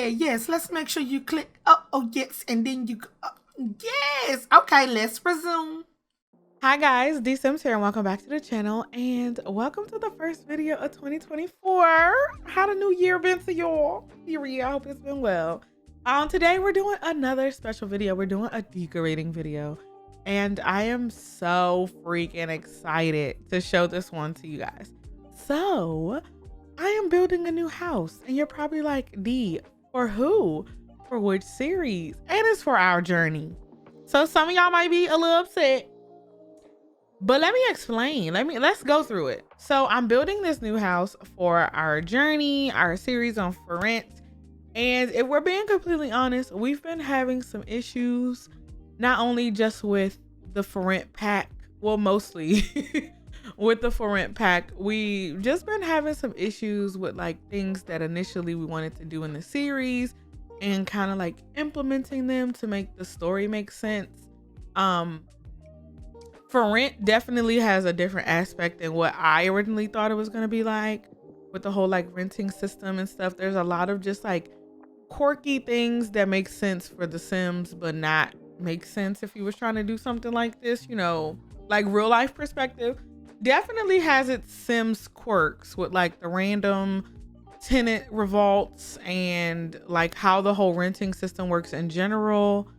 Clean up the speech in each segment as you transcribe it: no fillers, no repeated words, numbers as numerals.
yes. Let's make sure you click. Oh, yes. And then you, yes. Okay, let's resume. Hi guys, DeeSims here and welcome back to the channel and welcome to the first video of 2024. How the new year been to y'all? Period. I hope it's been well. Today we're doing another special video. We're doing a decorating video and I am so freaking excited to show this one to you guys. So I am building a new house and you're probably like, D, for who? For which series? And it's for our journey. So some of y'all might be a little upset, but let me explain. Let's go through it. So I'm building this new house for our journey, our series on for rent. And if we're being completely honest, we've been having some issues, not only just with the for rent pack, well, mostly with the for rent pack. We just been having some issues with like things that initially we wanted to do in the series and kind of like implementing them to make the story make sense. For rent definitely has a different aspect than what I originally thought it was going to be like with the whole like renting system and stuff. There's a lot of just like quirky things that make sense for the Sims, but not make sense if you was trying to do something like this, you know, like real life perspective. Definitely has its Sims quirks with like the random tenant revolts and like how the whole renting system works in general.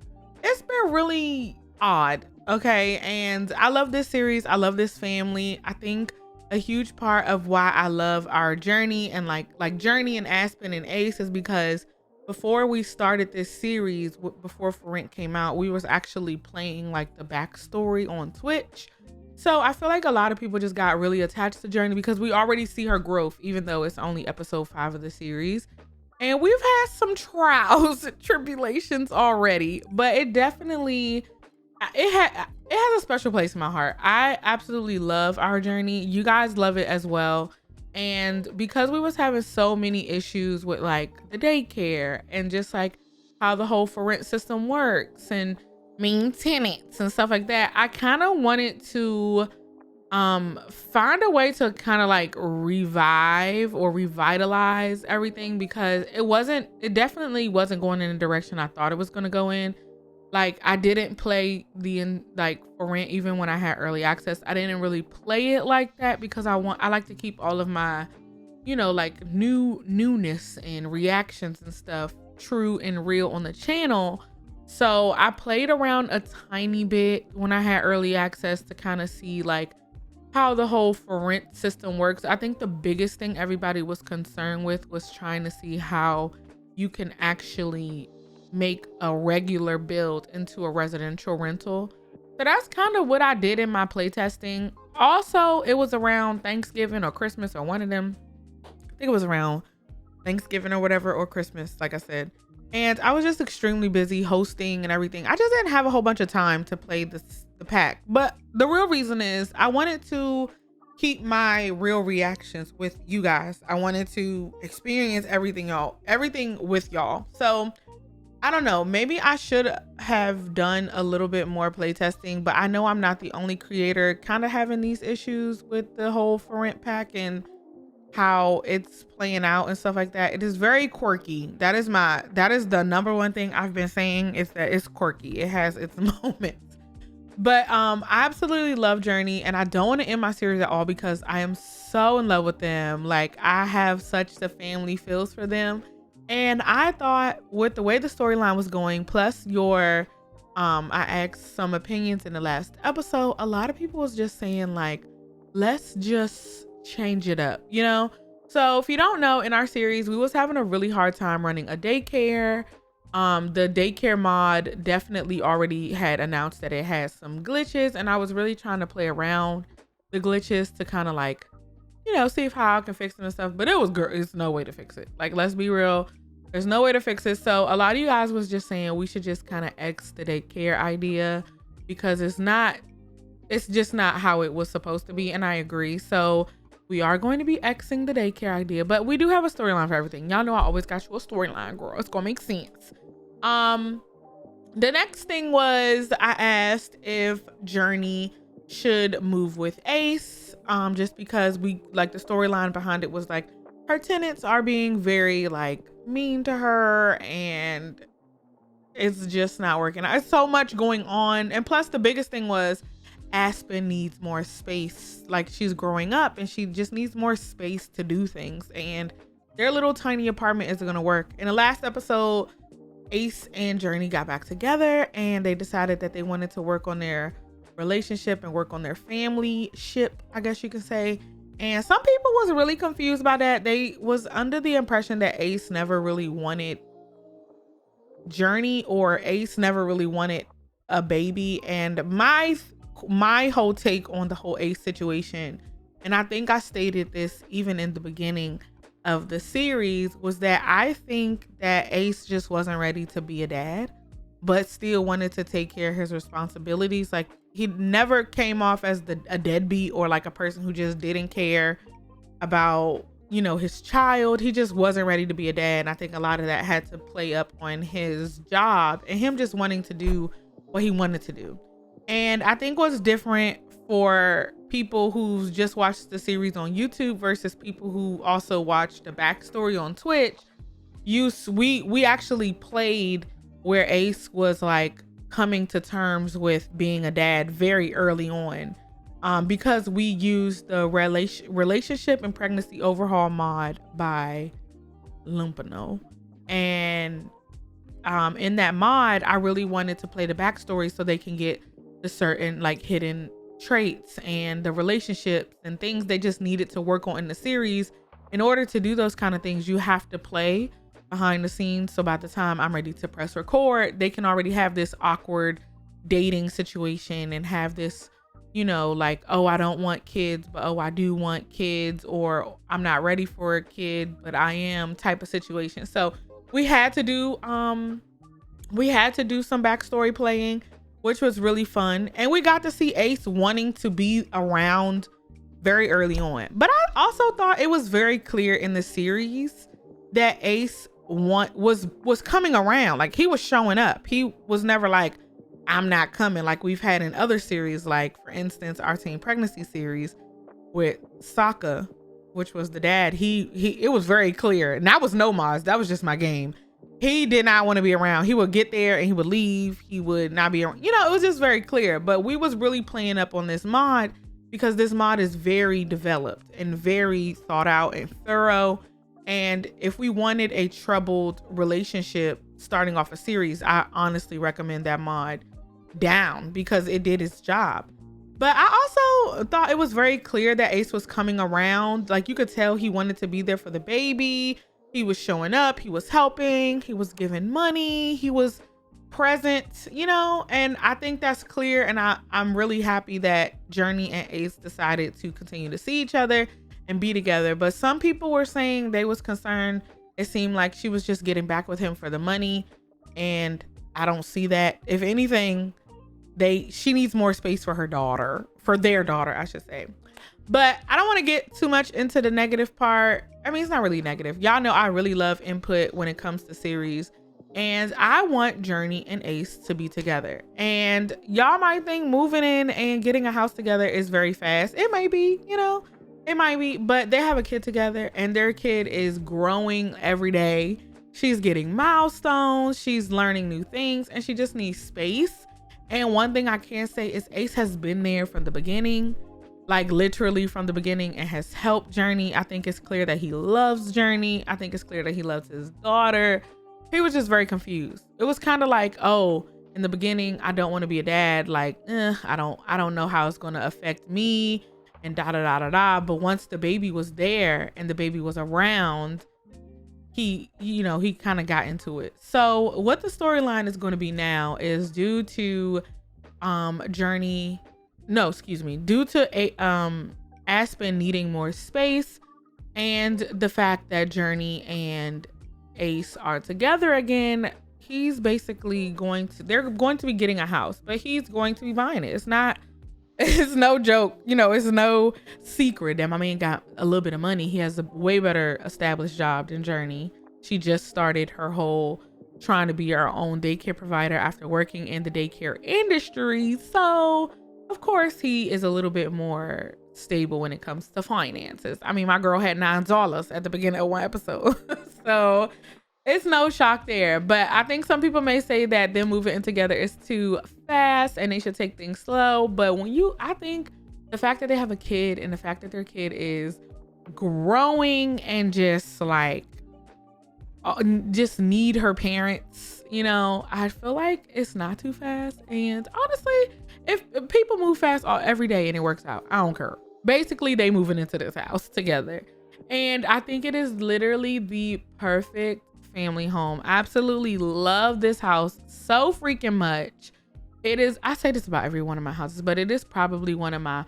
It's been really odd. Okay, and I love this series. I love this family. I think a huge part of why I love our journey and like Journee and Aspen and Ace is because before we started this series, before For Rent came out, we was actually playing like the backstory on Twitch. So I feel like a lot of people just got really attached to Journee because we already see her growth, even though it's only episode 5 of the series. And we've had some trials and tribulations already, but it definitely it has a special place in my heart. I absolutely love our journey. You guys love it as well. And because we was having so many issues with like the daycare and just like how the whole for rent system works and mean tenants and stuff like that, I kind of wanted to find a way to kind of like revive or revitalize everything because it definitely wasn't going in the direction I thought it was going to go in. Like I didn't play like for rent even when I had early access. I didn't really play it like that because I like to keep all of my, you know, like newness and reactions and stuff true and real on the channel. So I played around a tiny bit when I had early access to kind of see like how the whole for rent system works. I think the biggest thing everybody was concerned with was trying to see how you can actually make a regular build into a residential rental. So that's kind of what I did in my playtesting. Also, it was around Thanksgiving or Christmas or one of them. I think it was around Thanksgiving or whatever, or Christmas, like I said. And I was just extremely busy hosting and everything. I just didn't have a whole bunch of time to play the pack. But the real reason is I wanted to keep my real reactions with you guys. I wanted to experience everything with y'all. So I don't know, maybe I should have done a little bit more playtesting, but I know I'm not the only creator kind of having these issues with the whole for rent pack and how it's playing out and stuff like that. It is very quirky. That is the number one thing I've been saying, is that it's quirky. It has its moments. But I absolutely love Journee and I don't want to end my series at all because I am so in love with them. Like I have such the family feels for them. And I thought with the way the storyline was going, plus I asked some opinions in the last episode, a lot of people was just saying like, let's just change it up, you know? So if you don't know, in our series, we was having a really hard time running a daycare. The daycare mod definitely already had announced that it has some glitches, and I was really trying to play around the glitches to kind of like, you know, see how I can fix them and stuff. But it's no way to fix it. Like, let's be real. There's no way to fix it. So a lot of you guys was just saying we should just kind of X the daycare idea because it's just not how it was supposed to be. And I agree. So we are going to be Xing the daycare idea, but we do have a storyline for everything. Y'all know I always got you a storyline, girl. It's gonna make sense. The next thing was I asked if Journee should move with Ace, just because we like the storyline behind it was like her tenants are being very like mean to her, and it's just not working. There's so much going on. And plus the biggest thing was Aspen needs more space. Like, she's growing up and she just needs more space to do things, and their little tiny apartment isn't gonna work. In the last episode, Ace and Journey got back together and they decided that they wanted to work on their relationship and work on their family ship, I guess you could say. And some people was really confused by that. They was under the impression that Ace never really wanted Journey, or Ace never really wanted a baby. And my whole take on the whole Ace situation, and I think I stated this even in the beginning of the series, was that I think that Ace just wasn't ready to be a dad, but still wanted to take care of his responsibilities. Like, he never came off as a deadbeat or like a person who just didn't care about, you know, his child. He just wasn't ready to be a dad. And I think a lot of that had to play up on his job and him just wanting to do what he wanted to do. And I think what's different for people who've just watched the series on YouTube versus people who also watched the backstory on Twitch, we actually played where Ace was like coming to terms with being a dad very early on, because we used the relationship and pregnancy overhaul mod by Lumpano. And in that mod, I really wanted to play the backstory so they can get the certain like hidden traits and the relationships and things they just needed to work on in the series. In order to do those kind of things, you have to play behind the scenes. So by the time I'm ready to press record, they can already have this awkward dating situation and have this, you know, like, oh, I don't want kids, but oh, I do want kids, or I'm not ready for a kid, but I am, type of situation. So we had to do some backstory playing, which was really fun. And we got to see Ace wanting to be around very early on. But I also thought it was very clear in the series that Ace was coming around. Like, he was showing up. He was never like, I'm not coming, like we've had in other series, like for instance our teen pregnancy series with Sokka, which was the dad. It was very clear, and that was no mods, that was just my game. He did not want to be around. He would get there and he would leave. He would not be around. You know, it was just very clear. But we was really playing up on this mod because this mod is very developed and very thought out and thorough. And if we wanted a troubled relationship starting off a series, I honestly recommend that mod down because it did its job. But I also thought it was very clear that Ace was coming around. Like, you could tell he wanted to be there for the baby. He was showing up, he was helping, he was giving money, he was present, you know, and I think that's clear. And I'm really happy that Journey and Ace decided to continue to see each other and be together. But some people were saying they was concerned. It seemed like she was just getting back with him for the money, and I don't see that. If anything, she needs more space for their daughter, I should say. But I don't want to get too much into the negative part. I mean, it's not really negative. Y'all know I really love input when it comes to series, and I want Journey and Ace to be together. And y'all might think moving in and getting a house together is very fast. It might be, you know, it might be, but they have a kid together and their kid is growing every day. She's getting milestones, she's learning new things, and she just needs space. And one thing I can say is Ace has been there from the beginning. Like, literally from the beginning, and has helped Journey. I think it's clear that he loves Journey. I think it's clear that he loves his daughter. He was just very confused. It was kind of like, oh, in the beginning, I don't want to be a dad. Like, I don't know how it's going to affect me, and da da da da da. But once the baby was there and the baby was around, he kind of got into it. So what the storyline is going to be now is due to due to Aspen needing more space and the fact that Journey and Ace are together again, they're going to be getting a house, but he's going to be buying it. It's no joke, you know, it's no secret that my man got a little bit of money. He has a way better established job than Journey. She just started her whole trying to be her own daycare provider after working in the daycare industry. So of course he is a little bit more stable when it comes to finances. I mean, my girl had $9 at the beginning of one episode. So it's no shock there. But I think some people may say that them moving in together is too fast and they should take things slow. But I think the fact that they have a kid and the fact that their kid is growing and just like, just need her parents, I feel like it's not too fast. And honestly, if people move fast every day and it works out, I don't care. Basically, they moving into this house together. And I think it is literally the perfect family home. I absolutely love this house so freaking much. It is, I say this about every one of my houses, but it is probably one of my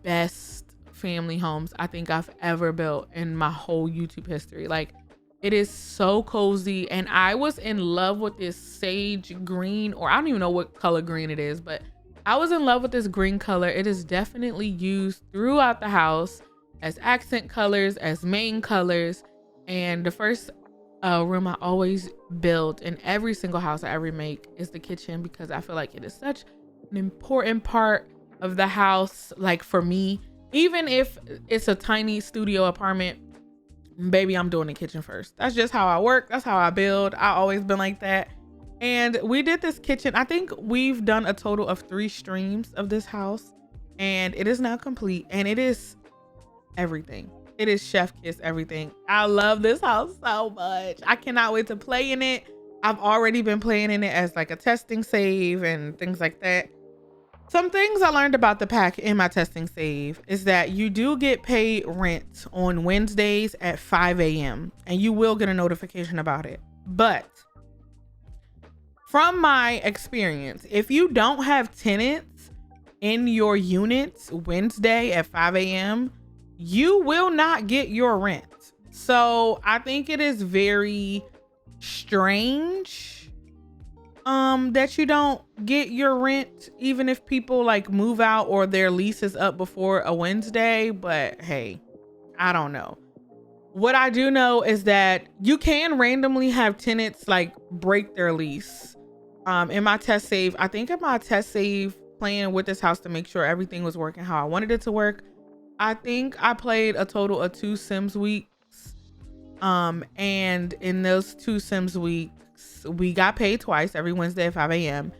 best family homes I think I've ever built in my whole YouTube history. Like, it is so cozy. And I was in love with this sage green, or I don't even know what color green it is, but I was in love with this green color. It is definitely used throughout the house as accent colors, as main colors. And the first room I always build in every single house I ever make is the kitchen, because I feel like it is such an important part of the house. Like, for me, even if it's a tiny studio apartment, baby, I'm doing the kitchen first. That's just how I work. That's how I build. I've always been like that. And we did this kitchen. I think we've done a total of 3 streams of this house, and it is now complete. And it is everything. It is chef kiss everything. I love this house so much. I cannot wait to play in it. I've already been playing in it as like a testing save and things like that. Some things I learned about the pack in my testing save is that you do get paid rent on Wednesdays at 5 a.m. and you will get a notification about it. But from my experience, if you don't have tenants in your units Wednesday at 5 a.m., you will not get your rent. So I think it is very strange that you don't get your rent, even if people like move out or their lease is up before a Wednesday. But hey, I don't know. What I do know is that you can randomly have tenants like break their lease. In my test save, I think in my test save playing with this house to make sure everything was working how I wanted it to work, I think I played a total of 2 Sims weeks. And in those 2 Sims weeks, we got paid twice, every Wednesday at 5 a.m.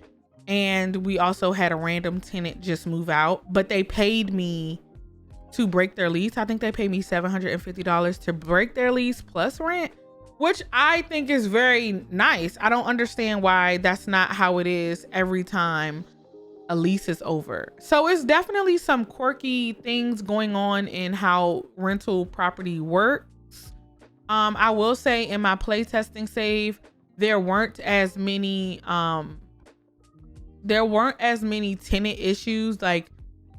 And we also had a random tenant just move out, but they paid me to break their lease. I think they paid me $750 to break their lease plus rent, which I think is very nice. I don't understand why that's not how it is every time a lease is over. So it's definitely some quirky things going on in how rental property works. I will say in my play testing save, there weren't as many tenant issues, like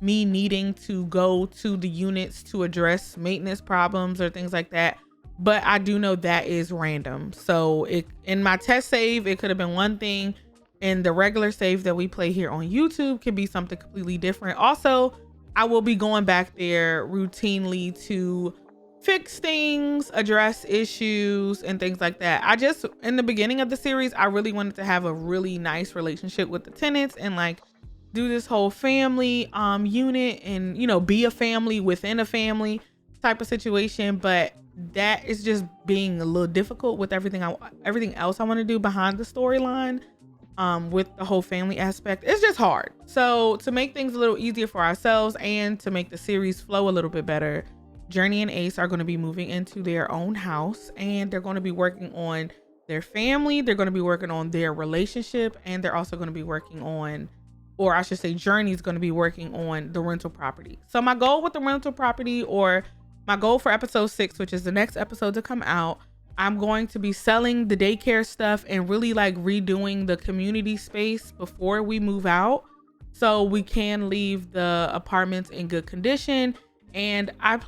me needing to go to the units to address maintenance problems or things like that. But I do know that is random. So in my test save, it could have been one thing. In the regular save that we play here on YouTube could be something completely different. Also, I will be going back there routinely to fix things, address issues and things like that. In the beginning of the series, I really wanted to have a really nice relationship with the tenants and like do this whole family unit and, be a family within a family type of situation. But that is just being a little difficult with everything else I want to do behind the storyline. With the whole family aspect, it's just hard. So to make things a little easier for ourselves and to make the series flow a little bit better, Journee and Ace are going to be moving into their own house, and they're going to be working on their family. They're going to be working on their relationship, and they're also going to be working on, or I should say Journee is going to be working on the rental property. So my goal with the rental property, or my goal for episode 6, which is the next episode to come out, I'm going to be selling the daycare stuff and really like redoing the community space before we move out, so we can leave the apartments in good condition. And I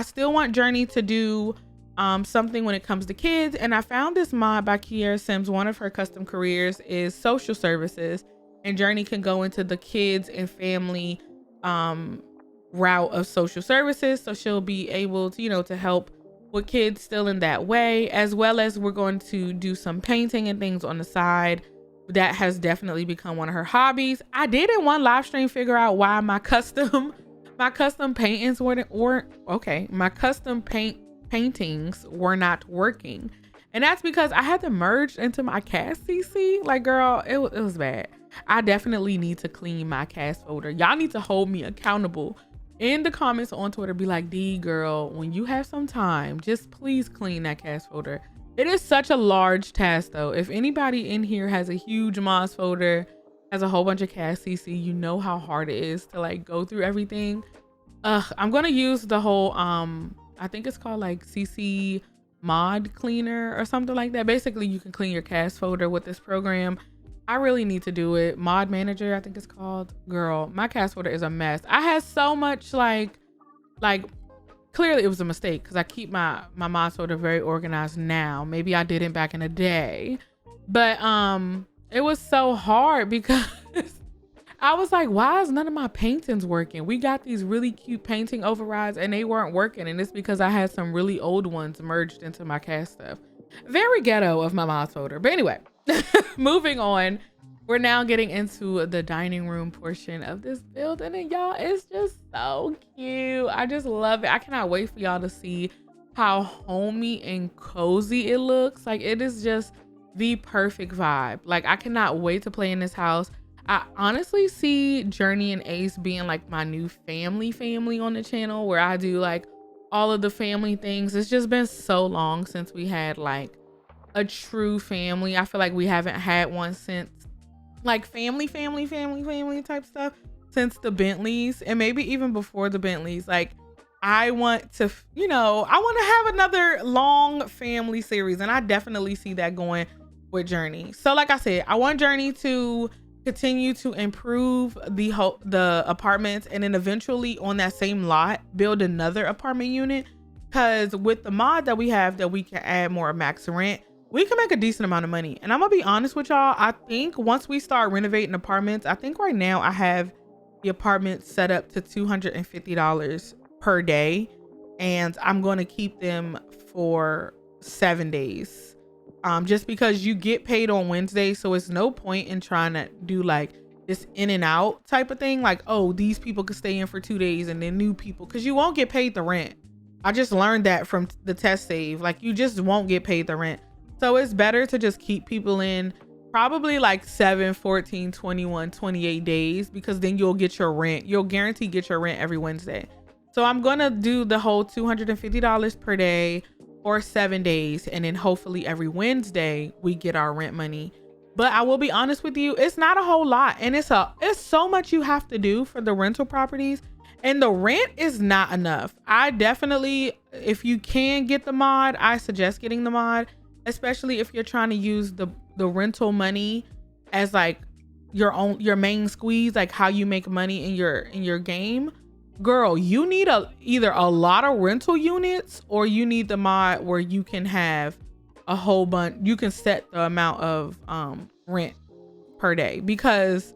still want Journee to do something when it comes to kids. And I found this mod by Kiera Sims. One of her custom careers is social services, and Journee can go into the kids and family route of social services. So she'll be able to, to help with kids still in that way, as well as we're going to do some painting and things on the side. That has definitely become one of her hobbies. I did in one live stream figure out why my custom My custom paintings weren't okay. My custom paintings were not working. And that's because I had to merge into my cast CC. Like, girl, it was bad. I definitely need to clean my cast folder. Y'all need to hold me accountable in the comments on Twitter. Be like, D girl, when you have some time, just please clean that cast folder. It is such a large task though. If anybody in here has a huge mods folder, has a whole bunch of cast CC, you know how hard it is to like go through everything. I'm gonna use the whole I think it's called like CC mod cleaner or something like that. Basically you can clean your cast folder with this program. I really need to do it. Mod manager, I think it's called. Girl, my cast folder is a mess. I had so much like clearly it was a mistake because I keep my mod folder very organized now. Maybe I didn't back in the day, but it was so hard because I was like, why is none of my paintings working? We got these really cute painting overrides and they weren't working. And it's because I had some really old ones merged into my cast stuff. Very ghetto of my mod folder. But anyway, moving on. We're now getting into the dining room portion of this building. And y'all, it's just so cute. I just love it. I cannot wait for y'all to see how homey and cozy it looks. Like, it is just the perfect vibe. Like, I cannot wait to play in this house. I honestly see Journee and Ace being like my new family on the channel, where I do like all of the family things. It's just been so long since we had like a true family. I feel like we haven't had one since like family type stuff since the Bentleys, and maybe even before the Bentleys. Like, I want to, you know, I want to have another long family series, and I definitely see that going with Journee. So like I said, I want Journee to continue to improve the apartments, and then eventually on that same lot build another apartment unit, because with the mod that we have that we can add more max rent, we can make a decent amount of money. And I'm gonna be honest with y'all, I think once we start renovating apartments, I think right now I have the apartment set up to $250 per day, and I'm going to keep them for 7 days. Just because you get paid on Wednesday, so it's no point in trying to do like this in and out type of thing. Like, oh, these people could stay in for 2 days and then new people, because you won't get paid the rent. I just learned that from the test save. Like, you just won't get paid the rent. So it's better to just keep people in probably like 7, 14, 21, 28 days, because then you'll get your rent. You'll guarantee get your rent every Wednesday. So I'm gonna do the whole $250 per day for 7 days, and then hopefully every Wednesday we get our rent money. But I will be honest with you, it's not a whole lot, and it's so much you have to do for the rental properties, and the rent is not enough. I definitely, if you can get the mod, I suggest getting the mod, especially if you're trying to use the rental money as like your main squeeze, like how you make money in your game. Girl, you need either a lot of rental units, or you need the mod where you can have a whole bunch. You can set the amount of rent per day, because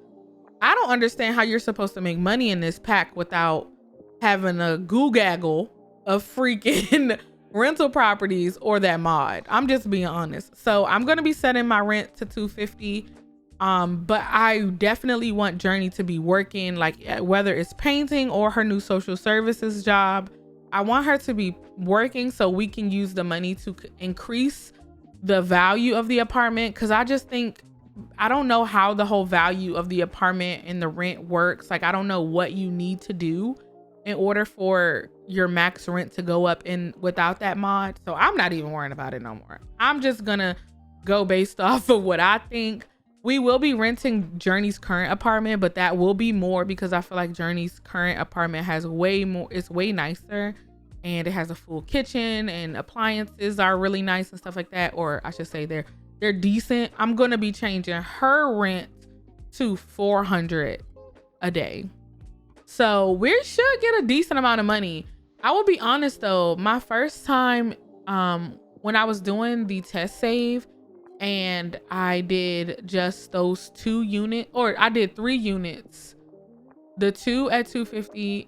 I don't understand how you're supposed to make money in this pack without having a goo gaggle of freaking rental properties or that mod. I'm just being honest. So I'm gonna be setting my rent to $250. But I definitely want Journee to be working, like whether it's painting or her new social services job. I want her to be working so we can use the money to increase the value of the apartment. Cause I just think, I don't know how the whole value of the apartment and the rent works. Like, I don't know what you need to do in order for your max rent to go up in without that mod. So I'm not even worrying about it no more. I'm just gonna go based off of what I think. We will be renting Journee's current apartment, but that will be more because I feel like Journee's current apartment has way more, it's way nicer, and it has a full kitchen and appliances are really nice and stuff like that. Or I should say they're decent. I'm going to be changing her rent to $400 a day. So we should get a decent amount of money. I will be honest though, my first time when I was doing the test save, and I did just those 2 units, or I did 3 units, the 2 at $250,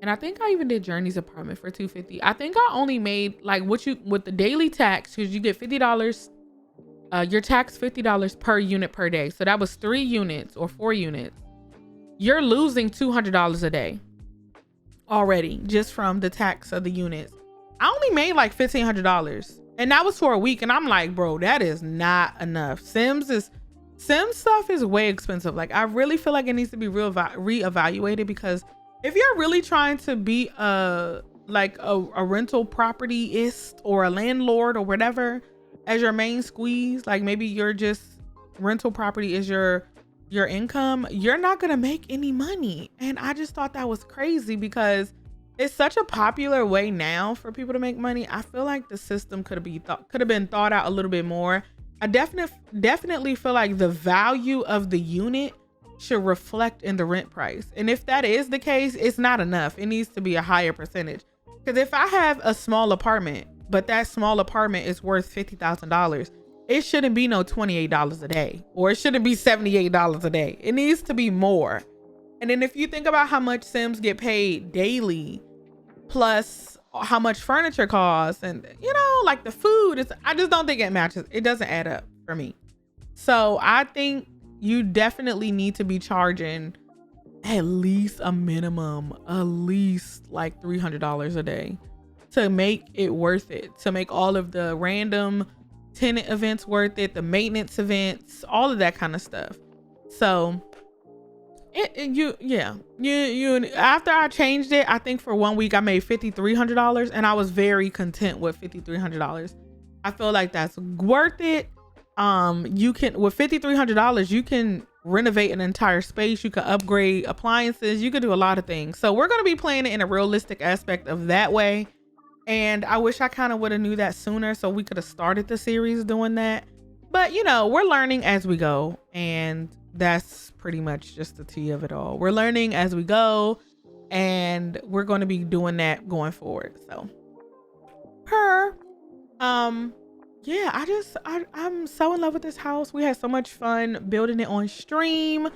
and I think I even did Journee's apartment for $250. I think I only made like with the daily tax, because you get $50, your tax $50 per unit per day. So that was 3 units or 4 units. You're losing $200 a day. already just from the tax of the units. I only made like $1,500, and that was for a week. And I'm like, bro, that is not enough. Sim stuff is way expensive. Like, I really feel like it needs to be reevaluated, because if you're really trying to be a rental propertyist or a landlord or whatever as your main squeeze, like maybe you're just rental property is your income, you're not gonna make any money. And I just thought that was crazy, because it's such a popular way now for people to make money. I feel like the system could have been thought out a little bit more. I definitely feel like the value of the unit should reflect in the rent price. And if that is the case, it's not enough. It needs to be a higher percentage. Because if I have a small apartment, but that small apartment is worth $50,000, it shouldn't be no $28 a day, or it shouldn't be $78 a day. It needs to be more. And then if you think about how much Sims get paid daily, plus how much furniture costs, and like the food, I just don't think it matches. It doesn't add up for me. So I think you definitely need to be charging at least a minimum, at least like $300 a day to make it worth it, to make all of the random tenant events worth it, the maintenance events, all of that kind of stuff. So after I changed it, I think for 1 week I made $5,300, and I was very content with $5,300. I feel like that's worth it. You can, with $5,300, you can renovate an entire space, you can upgrade appliances, you could do a lot of things. So we're going to be playing it in a realistic aspect of that way. And I wish I kind of would have knew that sooner, so we could have started the series doing that. But we're learning as we go, and that's pretty much just the tea of it all. We're learning as we go, and we're going to be doing that going forward. So yeah, I'm so in love with this house. We had so much fun building it on stream,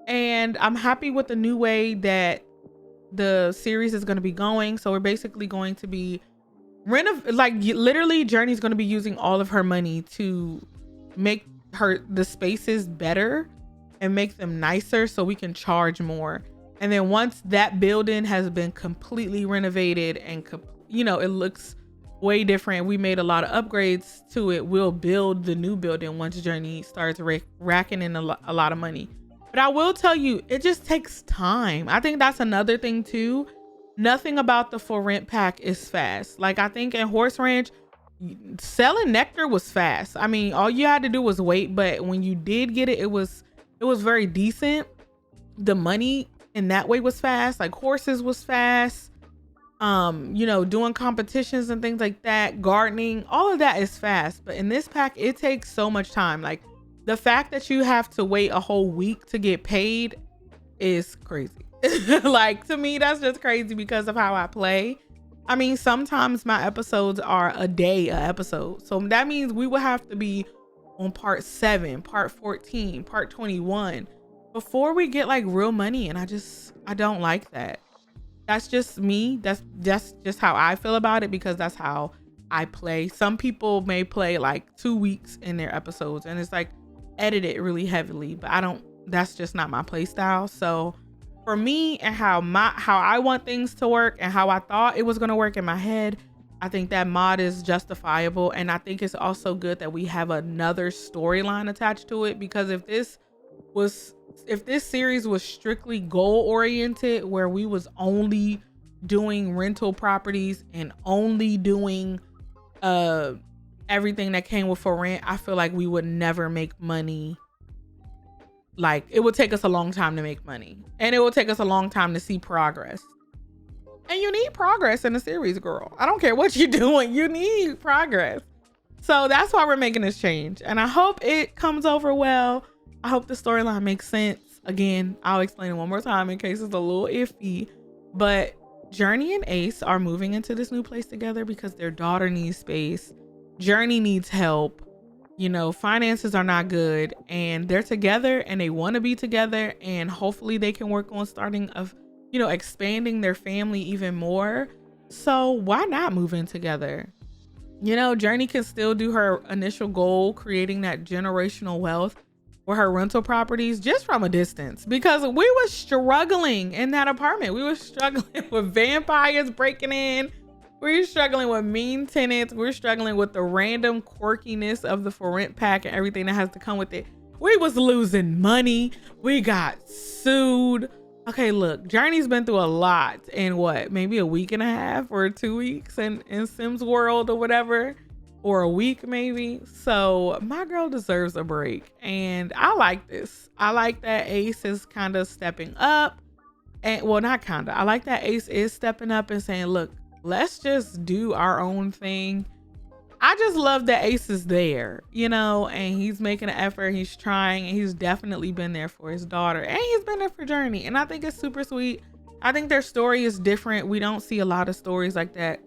and I'm happy with the new way that the series is going to be going. So we're basically going to be literally Journee's going to be using all of her money to make the spaces better and make them nicer, so we can charge more. And then once that building has been completely renovated and it looks way different, we made a lot of upgrades to it, we'll build the new building once Journey starts racking in a lot of money. But I will tell you, it just takes time. I think that's another thing too. Nothing about the for rent pack is fast. Like, I think in Horse Ranch, selling nectar was fast. I mean, all you had to do was wait, but when you did get it, it was very decent. The money in that way was fast. Like, horses was fast. Doing competitions and things like that, gardening, all of that is fast. But in this pack, it takes so much time. Like, the fact that you have to wait a whole week to get paid is crazy. Like, to me, that's just crazy because of how I play. I mean, sometimes my episodes are a day a episode. So that means we would have to be on part 7, part 14, part 21 before we get like real money. And I don't like that. That's just me. That's just how I feel about it, because that's how I play. Some people may play like 2 weeks in their episodes, and it's like edited really heavily, but that's just not my play style. So for me, and how I want things to work and how I thought it was going to work in my head, I think that mod is justifiable. And I think it's also good that we have another storyline attached to it, because if this series was strictly goal oriented, where we was only doing rental properties and only doing everything that came with for rent, I feel like we would never make money. Like, it would take us a long time to make money, and it will take us a long time to see progress. And you need progress in a series, girl. I don't care what you're doing, you need progress. So that's why we're making this change, and I hope it comes over well. I hope the storyline makes sense. Again, I'll explain it one more time in case it's a little iffy, but Journee and Ace are moving into this new place together because their daughter needs space. Journee needs help. Finances are not good, and they're together and they want to be together, and hopefully they can work on expanding their family even more. So why not move in together? Journee can still do her initial goal, creating that generational wealth, for her rental properties just from a distance, because we were struggling in that apartment. We were struggling with vampires breaking in. We were struggling with mean tenants. We were struggling with the random quirkiness of the for rent pack and everything that has to come with it. We was losing money. We got sued. Okay, look, Journee's been through a lot in what, maybe a week and a half or 2 weeks in Sims world or whatever, or a week maybe. So my girl deserves a break. And I like this. I like that Ace is kind of stepping up. And well, not kind of. I like that Ace is stepping up and saying, look, let's just do our own thing. I just love that Ace is there, you know, and he's making an effort. He's trying, and he's definitely been there for his daughter, and he's been there for Journey. And I think it's super sweet. I think their story is different. We don't see a lot of stories like that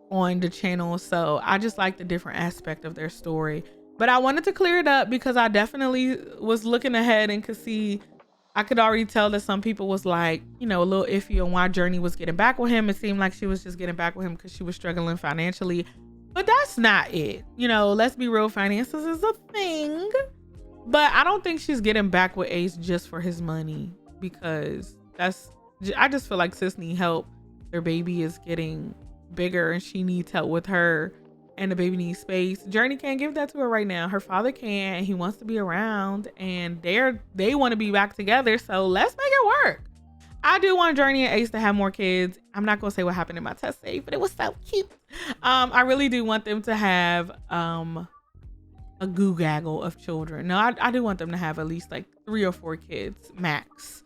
on the channel. So I just like the different aspect of their story. But I wanted to clear it up because I definitely was looking ahead and I could already tell that some people was like, you know, a little iffy on why Journey was getting back with him. It seemed like she was just getting back with him because she was struggling financially. But that's not it. You know, let's be real, finances is a thing. But I don't think she's getting back with Ace just for his money, because I just feel like sis need help. Their baby is getting bigger and she needs help with her, and the baby needs space. Journey can't give that to her right now. Her father can, and he wants to be around, and they want to be back together. So let's make it work. I do want Journey and Ace to have more kids. I'm not gonna say what happened in my test save, but it was so cute. I really do want them to have a goo gaggle of children. No, I do want them to have at least like 3 or 4 kids max.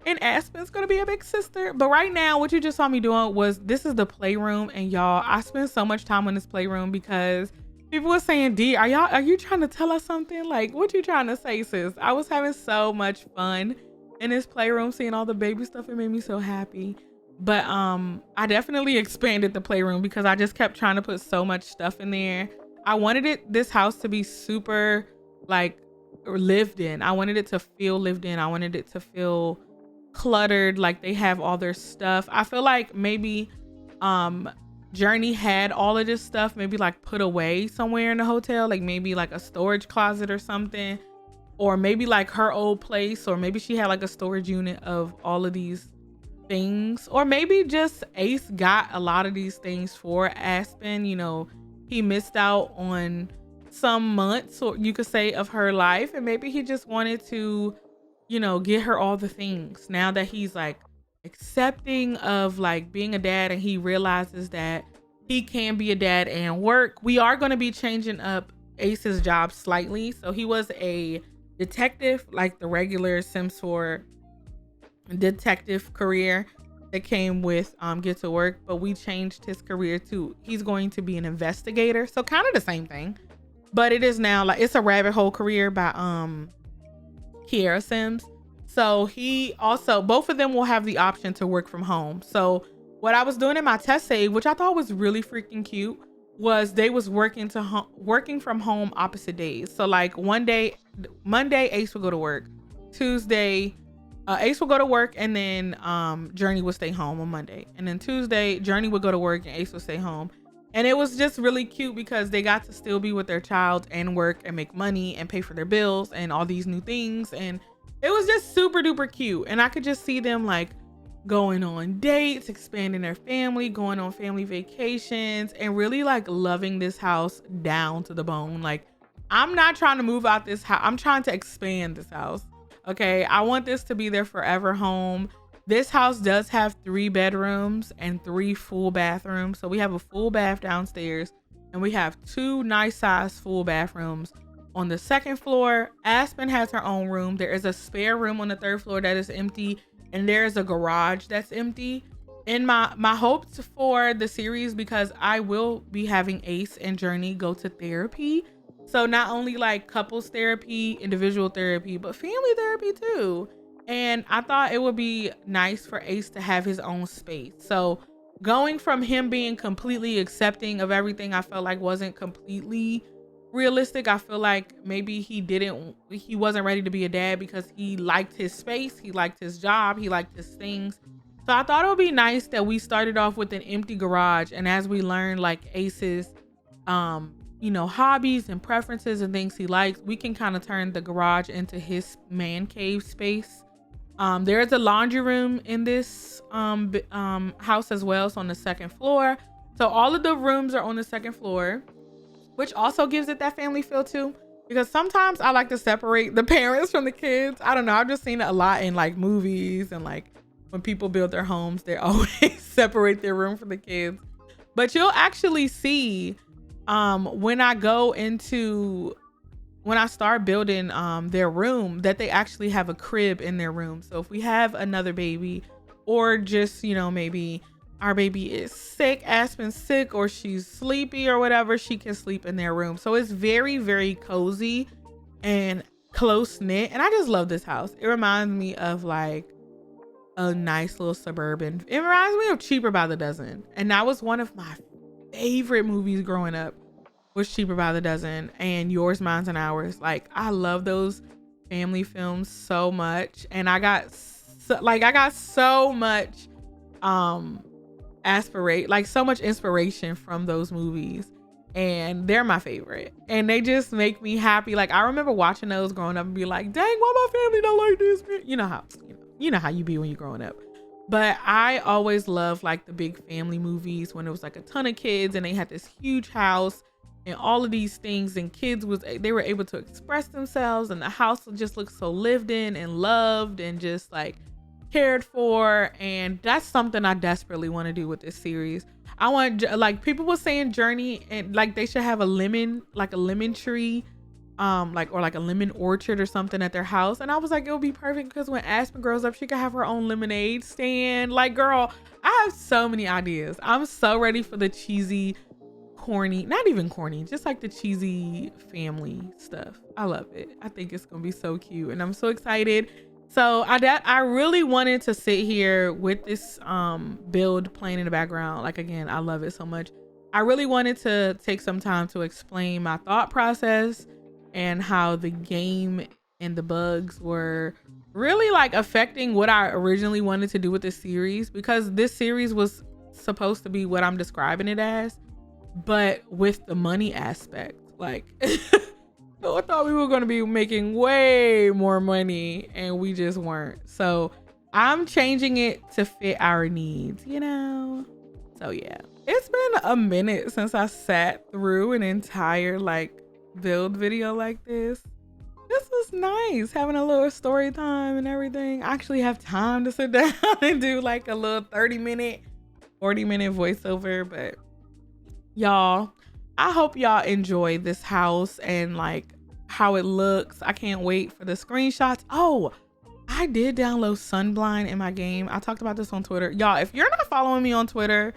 And Aspen's gonna be a big sister. But right now, what you just saw me doing was, this is the playroom, and y'all, I spend so much time on this playroom because people were saying, D, are you trying to tell us something? Like, what you trying to say, sis? I was having so much fun in this playroom, seeing all the baby stuff. It made me so happy. But I definitely expanded the playroom because I just kept trying to put so much stuff in there. I wanted this house to be super like lived in. I wanted it to feel lived in. I wanted it to feel cluttered, like they have all their stuff. I feel like maybe Journey had all of this stuff maybe like put away somewhere in the hotel, like maybe like a storage closet or something, or maybe like her old place, or maybe she had like a storage unit of all of these things, or maybe just Ace got a lot of these things for Aspen. You know, he missed out on some months, or you could say, of her life, and maybe he just wanted to, you know, get her all the things now that he's like accepting of like being a dad, and he realizes that he can be a dad and work. We are going to be changing up Ace's job slightly. So he was a detective, like the regular Sims 4 detective career that came with Get to Work, but we changed his career to, he's going to be an investigator. So kind of the same thing, but it is now like, it's a rabbit hole career by Kiera Sims. So he also, both of them will have the option to work from home. So what I was doing in my test save, which I thought was really freaking cute, was they was working from home opposite days. So like one day, Monday, Ace will go to work. Tuesday, Ace will go to work, and then Journey will stay home on Monday. And then Tuesday, Journey would go to work and Ace will stay home. And it was just really cute because they got to still be with their child and work and make money and pay for their bills and all these new things. And it was just super duper cute. And I could just see them like going on dates, expanding their family, going on family vacations, and really like loving this house down to the bone. Like, I'm not trying to move out this house. I'm trying to expand this house. Okay, I want this to be their forever home. This house does have 3 bedrooms and 3 full bathrooms. So we have a full bath downstairs, and we have 2 nice sized full bathrooms on the 2nd floor. Aspen has her own room. There is a spare room on the 3rd floor that is empty, and there's a garage that's empty. In my hopes for the series, because I will be having Ace and Journey go to therapy. So not only like couples therapy, individual therapy, but family therapy too. And I thought it would be nice for Ace to have his own space. So going from him being completely accepting of everything, I felt like wasn't completely realistic. I feel like maybe he wasn't ready to be a dad because he liked his space, he liked his job, he liked his things. So I thought it would be nice that we started off with an empty garage, and as we learn like Ace's hobbies and preferences and things he likes, we can kind of turn the garage into his man cave space. There is a laundry room in this house as well. It's on the second floor. So all of the rooms are on the second floor, which also gives it that family feel too. Because sometimes I like to separate the parents from the kids. I don't know. I've just seen it a lot in like movies and like when people build their homes, they always separate their room from the kids. But you'll actually see when I start building their room, that they actually have a crib in their room. So if we have another baby, or just maybe our baby is sick, Aspen's sick, or she's sleepy or whatever, she can sleep in their room. So it's very, very cozy and close knit. And I just love this house. It reminds me of like a nice little suburban. It reminds me of Cheaper by the Dozen. And that was one of my favorite movies growing up, was Cheaper by the Dozen and Yours, Mine, and Ours. Like, I love those family films so much. And I got so much so much inspiration from those movies, and they're my favorite, and they just make me happy. Like, I remember watching those growing up and be like, dang, why my family don't like this? You know how you be when you're growing up. But I always loved like the big family movies when it was like a ton of kids and they had this huge house and all of these things, and they were able to express themselves, and the house just looked so lived in and loved and just like cared for. And that's something I desperately want to do with this series. I want, like, people were saying Journee, and like they should have a lemon tree, or like a lemon orchard or something at their house. And I was like, it would be perfect because when Aspen grows up, she could have her own lemonade stand. Like, girl, I have so many ideas. I'm so ready for the cheesy, corny, not even corny, just like the cheesy family stuff. I love it. I think it's gonna be so cute, and I'm so excited. So I really wanted to sit here with this build playing in the background. Like, again, I love it so much. I really wanted to take some time to explain my thought process and how the game and the bugs were really like affecting what I originally wanted to do with this series, because this series was supposed to be what I'm describing it as, but with the money aspect. Like, I thought we were going to be making way more money, and we just weren't. So I'm changing it to fit our needs, So yeah, it's been a minute since I sat through an entire like build video like this. This was nice, having a little story time and everything. I actually have time to sit down and do like a little 30-minute, 40-minute voiceover. But y'all, I hope y'all enjoy this house and like how it looks. I can't wait for the screenshots. Oh, I did download Sunblind in my game. I talked about this on Twitter. Y'all, if you're not following me on Twitter,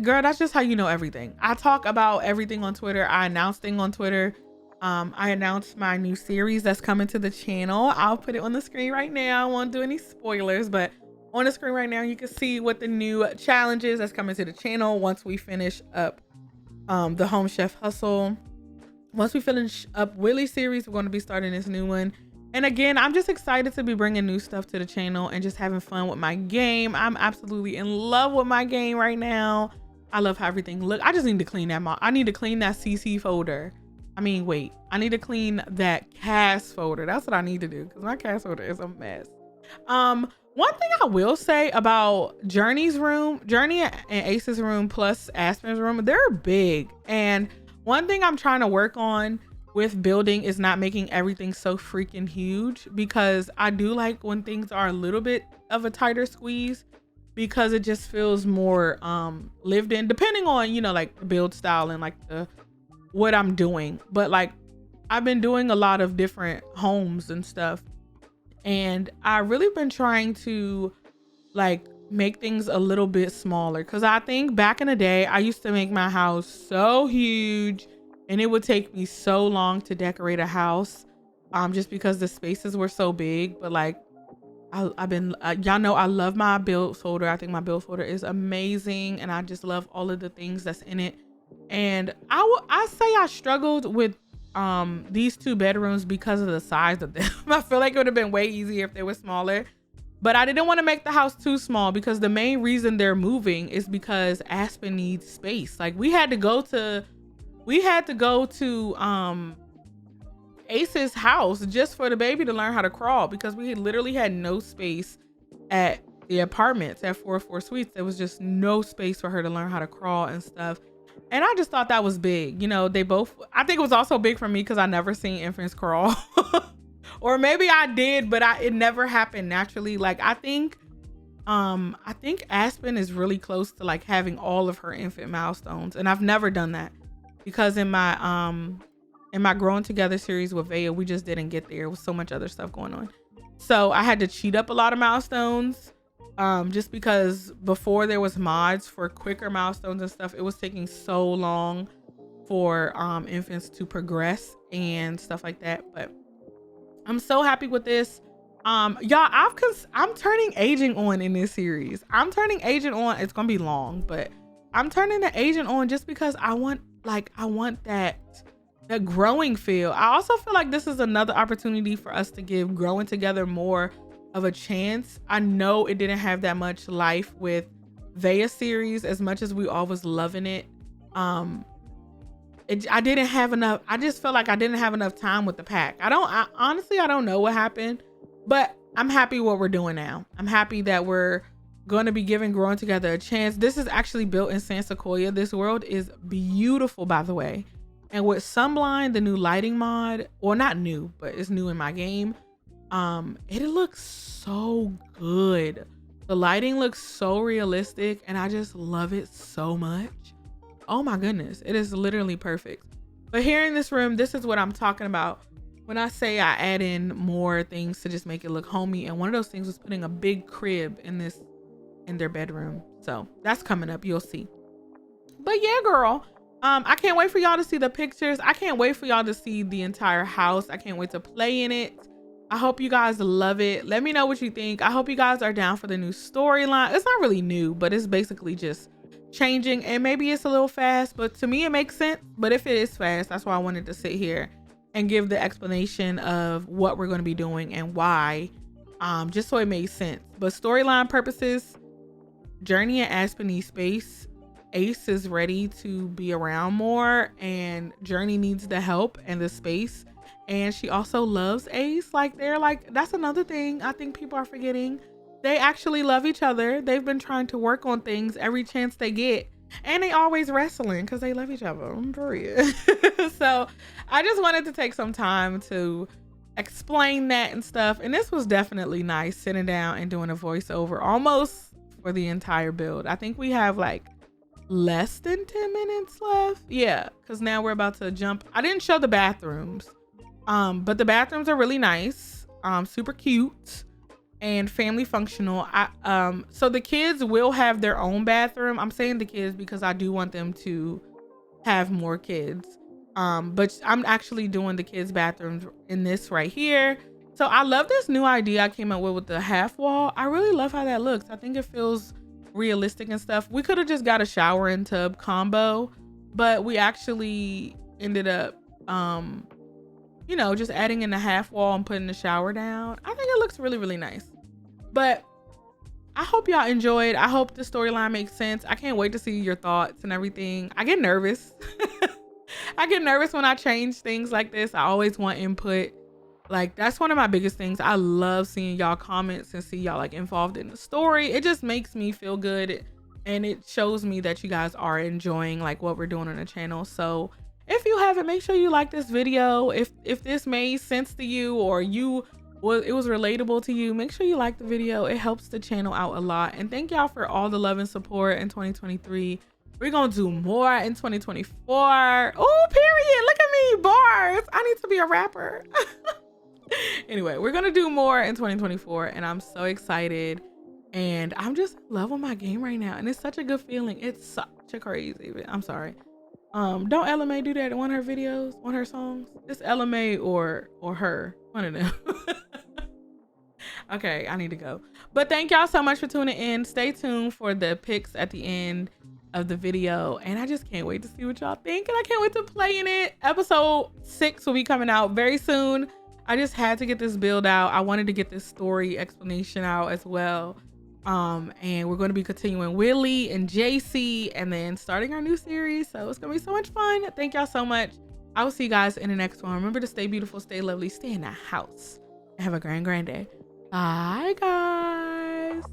girl, that's just how you know everything. I talk about everything on Twitter. I announce things on Twitter. I announced my new series that's coming to the channel. I'll put it on the screen right now. I won't do any spoilers, but on the screen right now, you can see what the new challenge is that's coming to the channel once we finish up the Home Chef Hustle. Once we finish up Willie series, we're going to be starting this new one. And again, I'm just excited to be bringing new stuff to the channel and just having fun with my game. I'm absolutely in love with my game right now. I love how everything looks. I just need to clean that. I need to clean that CC folder. I need to clean that cast folder. That's what I need to do, because my cast folder is a mess. One thing I will say about Journee and Ace's room plus Aspen's room, they're big. And one thing I'm trying to work on with building is not making everything so freaking huge, because I do like when things are a little bit of a tighter squeeze, because it just feels more lived in, depending on, like the build style and like what I'm doing. But like, I've been doing a lot of different homes and stuff, and I really been trying to like make things a little bit smaller, because I think back in the day I used to make my house so huge and it would take me so long to decorate a house, just because the spaces were so big. But like, I've been y'all know I love my build folder. I think my build folder is amazing, and I just love all of the things that's in it. And I say I struggled with these 2 bedrooms because of the size of them. I feel like it would have been way easier if they were smaller, but I didn't want to make the house too small, because the main reason they're moving is because Aspen needs space. Like, we had to go to we had to go to Ace's house just for the baby to learn how to crawl, because we literally had no space at the apartments at 404 Suites. There was just no space for her to learn how to crawl and stuff. And I just thought that was big. You know, I think it was also big for me because I never seen infants crawl. Or maybe I did, but it never happened naturally. Like, I think Aspen is really close to like having all of her infant milestones. And I've never done that because in my Growing Together series with Vaya, we just didn't get there. There was so much other stuff going on. So I had to cheat up a lot of milestones. Just because before there was mods for quicker milestones and stuff, it was taking so long for infants to progress and stuff like that. But I'm so happy with this. Y'all, I'm turning agent on in this series. I'm turning agent on. It's gonna be long, but I'm turning the agent on just because I want that growing feel. I also feel like this is another opportunity for us to give Growing Together more of a chance. I know it didn't have that much life with Vaya series as much as we all was loving it. I didn't have enough. I just felt like I didn't have enough time with the pack. Honestly, I don't know what happened, but I'm happy what we're doing now. I'm happy that we're going to be giving Growing Together a chance. This is actually built in San Sequoia. This world is beautiful, by the way. And with Sunblind, the new lighting mod, or not new, but it's new in my game. It looks so good. The lighting looks so realistic and I just love it so much. Oh my goodness, it is literally perfect. But here in this room, this is what I'm talking about when I say I add in more things to just make it look homey. And one of those things was putting a big crib in their bedroom. So that's coming up, you'll see. But yeah, girl, I can't wait for y'all to see the pictures. I can't wait for y'all to see the entire house. I can't wait to play in it. I hope you guys love it. Let me know what you think. I hope you guys are down for the new storyline. It's not really new, but it's basically just changing, and maybe it's a little fast, but to me it makes sense. But if it is fast, that's why I wanted to sit here and give the explanation of what we're going to be doing and why, just so it made sense. But storyline purposes, Journee and Aspen need space. Ace is ready to be around more, and Journee needs the help and the space. And she also loves Ace. Like, that's another thing I think people are forgetting. They actually love each other. They've been trying to work on things every chance they get. And they always wrestling because they love each other. Period. So I just wanted to take some time to explain that and stuff. And this was definitely nice, sitting down and doing a voiceover almost for the entire build. I think we have like less than 10 minutes left. Yeah, because now we're about to jump. I didn't show the bathrooms. But the bathrooms are really nice, super cute and family functional. So the kids will have their own bathroom. I'm saying the kids because I do want them to have more kids. But I'm actually doing the kids' bathrooms in this right here. So I love this new idea I came up with the half wall. I really love how that looks. I think it feels realistic and stuff. We could have just got a shower and tub combo, but we actually ended up, just adding in the half wall and putting the shower down. I think it looks really, really nice. But I hope y'all enjoyed. I hope the storyline makes sense. I can't wait to see your thoughts and everything. I get nervous. I get nervous when I change things like this. I always want input. Like, that's one of my biggest things. I love seeing y'all comments and see y'all like involved in the story. It just makes me feel good. And it shows me that you guys are enjoying like what we're doing on the channel. So if you haven't, make sure you like this video. If this made sense to you or it was relatable to you, make sure you like the video. It helps the channel out a lot. And thank y'all for all the love and support in 2023. We're gonna do more in 2024. Oh, period. Look at me, bars. I need to be a rapper. Anyway, we're gonna do more in 2024 and I'm so excited. And I'm just loving my game right now. And it's such a good feeling. It's such a crazy, I'm sorry. Don't LMA do that in one of her videos, one of her songs? It's LMA or her, one of them. Okay, I need to go. But thank y'all so much for tuning in. Stay tuned for the pics at the end of the video. And I just can't wait to see what y'all think. And I can't wait to play in it. Episode 6 will be coming out very soon. I just had to get this build out. I wanted to get this story explanation out as well. And we're going to be continuing Willie and JC and then starting our new series. So it's going to be so much fun. Thank y'all so much. I will see you guys in the next one. Remember to stay beautiful, stay lovely, stay in the house, and have a grand day. Bye, guys.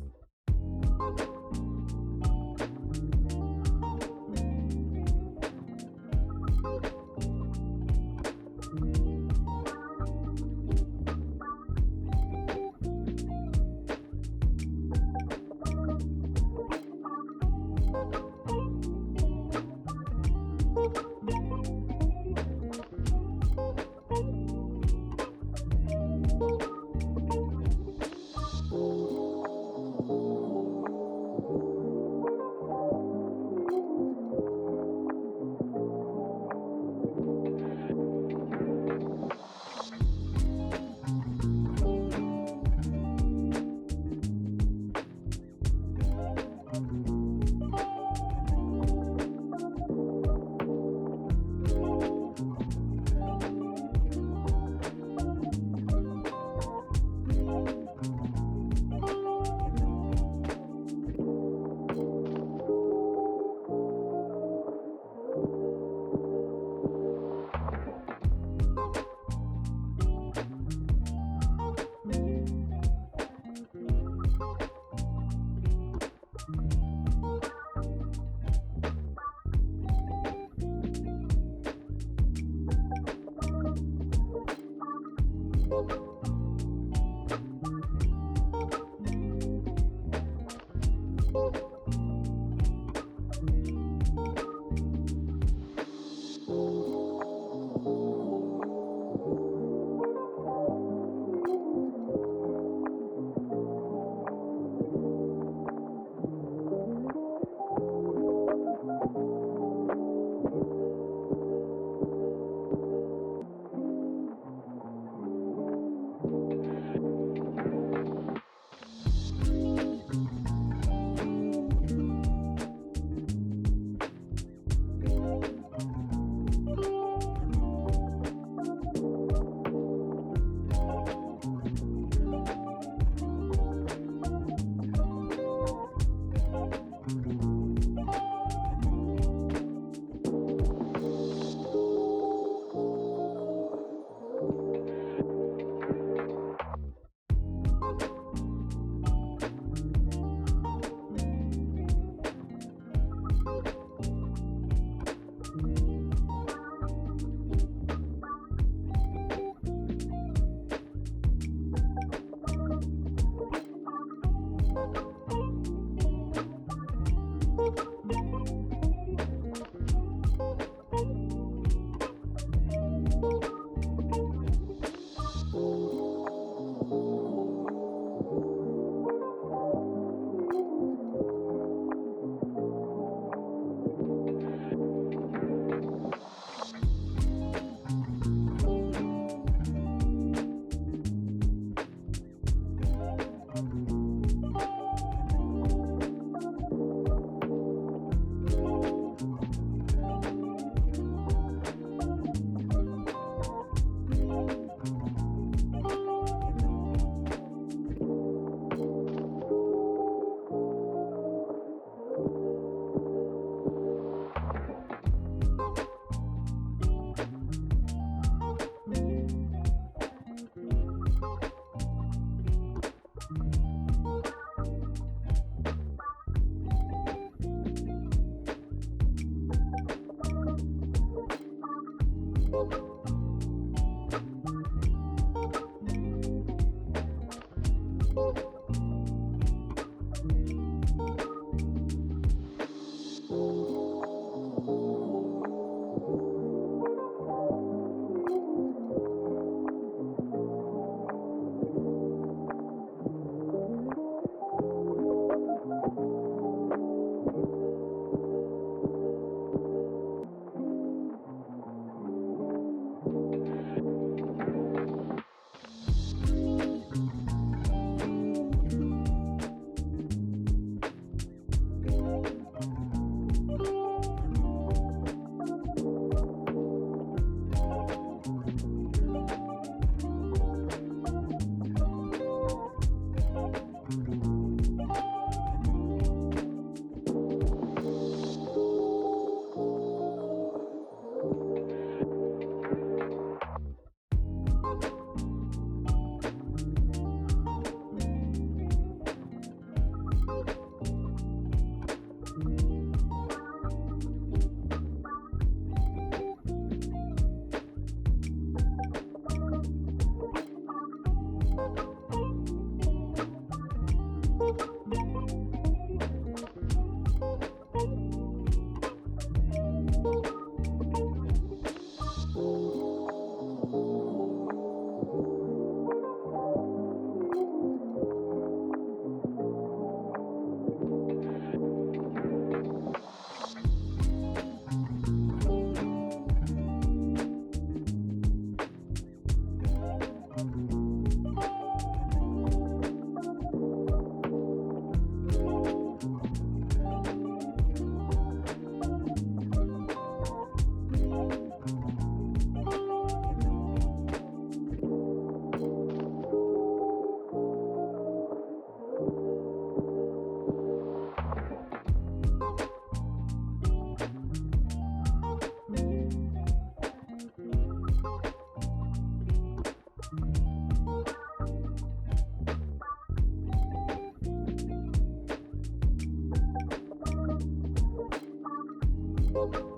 you.